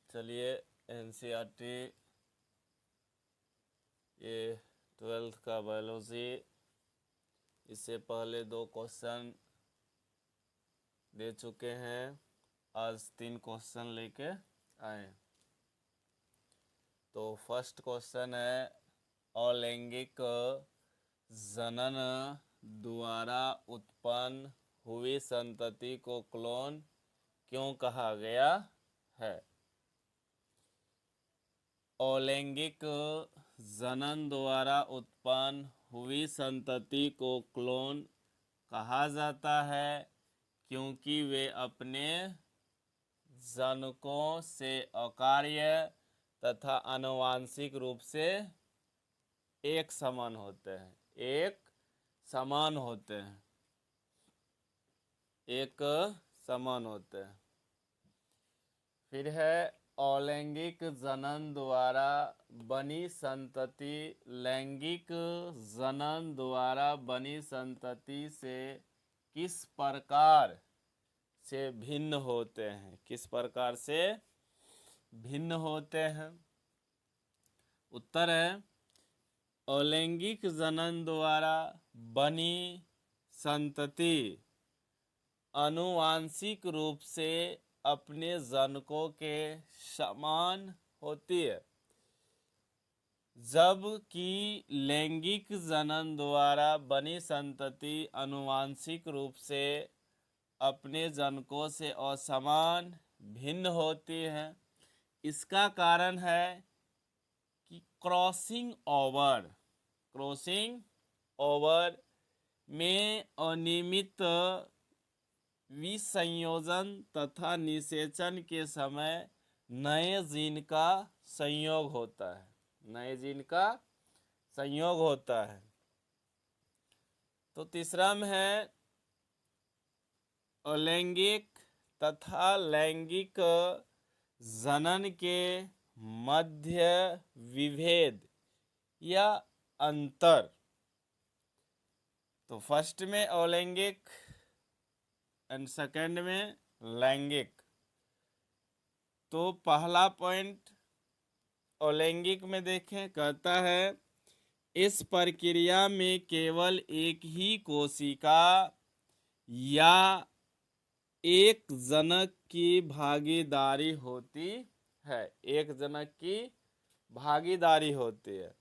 चलिए एनसीईआरटी ये 12th का बायोलॉजी, इससे पहले 2 क्वेश्चन दे चुके हैं। आज 3 क्वेश्चन लेके आए। तो फर्स्ट क्वेश्चन है, अलैंगिक जनन द्वारा उत्पन्न हुई संतति को क्लोन क्यों कहा गया है? अलैंगिक जनन द्वारा उत्पन्न हुई संतति को क्लोन कहा जाता है क्योंकि वे अपने जनकों से अकार्य तथा आनुवंशिक रूप से एक समान होते हैं। एक समान होते हैं। फिर है, अलैंगिक जनन द्वारा बनी संतति लैंगिक जनन द्वारा बनी संतति से किस प्रकार से भिन्न होते हैं? किस प्रकार से भिन्न होते हैं? उत्तर है, अलैंगिक जनन द्वारा बनी संतति आनुवंशिक रूप से अपने जनकों के समान होती है, जबकि लैंगिक जनन द्वारा बनी संतति आनुवंशिक रूप से अपने जनकों से असमान भिन्न होती है। इसका कारण है कि क्रॉसिंग ओवर में अनियमित विसंयोजन तथा निषेचन के समय नए जीन का संयोग होता है। तो तीसरा में है, अलैंगिक तथा लैंगिक जनन के मध्य विभेद या अंतर। तो फर्स्ट में अलैंगिक एंड सेकंड में लैंगिक। तो पहला पॉइंट अलैंगिक में देखें, कहता है इस प्रक्रिया में केवल एक ही कोशिका या एक जनक की भागीदारी होती है।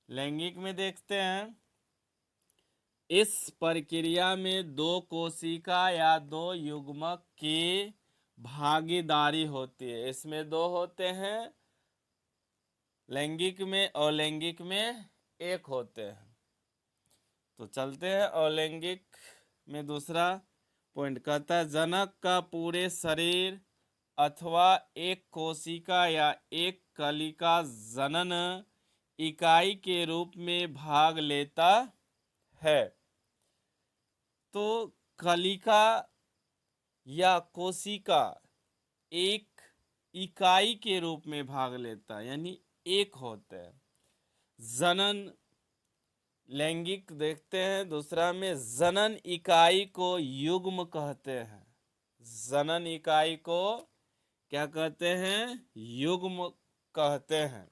लैंगिक में देखते हैं, इस प्रक्रिया में 2 कोशिका या 2 युग्मक की भागीदारी होती है। इसमें 2 होते हैं, लैंगिक में और लैंगिक में 1 होते हैं। तो चलते हैं अलैंगिक में। दूसरा पॉइंट कहता है, जनक का पूरे शरीर अथवा एक कोशिका या एक कलिका जनन इकाई के रूप में भाग लेता है। तो कलिका या कोशिका एक इकाई के रूप में भाग लेता है, यानी एक होता है। जनन लैंगिक देखते हैं। दूसरा में जनन इकाई को युग्म कहते हैं। जनन इकाई को क्या कहते हैं? युग्म कहते हैं।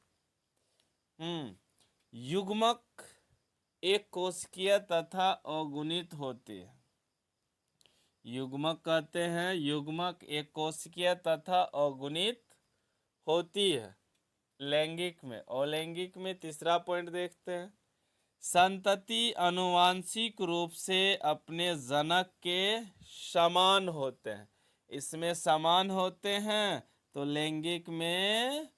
युग्मक एक कोशिकीय तथा अगुणित होती है। युग्मक कहते हैं, युग्मक एक कोशिकीय तथा अगुणित होती है लैंगिक में। और लैंगिक में तीसरा पॉइंट देखते हैं, संतति आनुवंशिक रूप से अपने जनक के समान होते हैं। इसमें समान होते हैं, तो लैंगिक में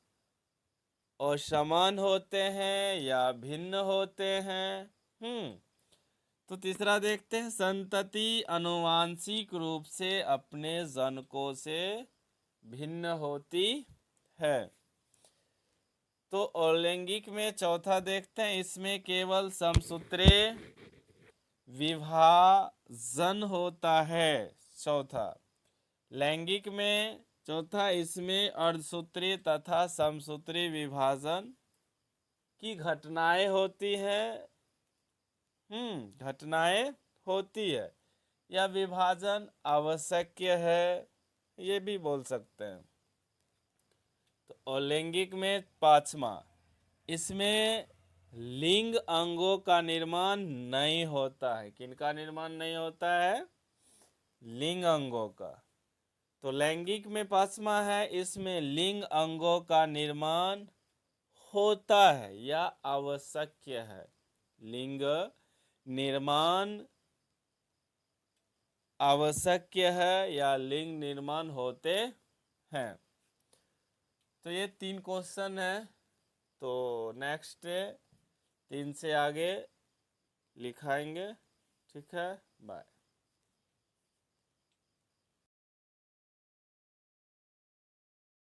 असमान होते हैं या भिन्न होते हैं। तो तीसरा देखते हैं, संतति आनुवंशिक रूप से अपने जनकों से भिन्न होती है। तो अलैंगिक में चौथा देखते हैं, इसमें केवल समसूत्रीय विभाजन होता है। चौथा लैंगिक में चौथा, इसमें अर्धसूत्रीय तथा समसूत्रीय विभाजन की घटनाएं होती है या विभाजन आवश्यक है, ये भी बोल सकते हैं। और लैंगिक में पांचवा, इसमें लिंग अंगों का निर्माण नहीं होता है। किनका निर्माण नहीं होता है? लिंग अंगों का। तो लैंगिक में पांचवा है, इसमें लिंग अंगों का निर्माण होता है या आवश्यक है। लिंग निर्माण आवश्यक है या लिंग निर्माण होते हैं। तो ये 3 क्वेश्चन है। तो नेक्स्ट 3 से आगे लिखाएंगे। ठीक है, बाय।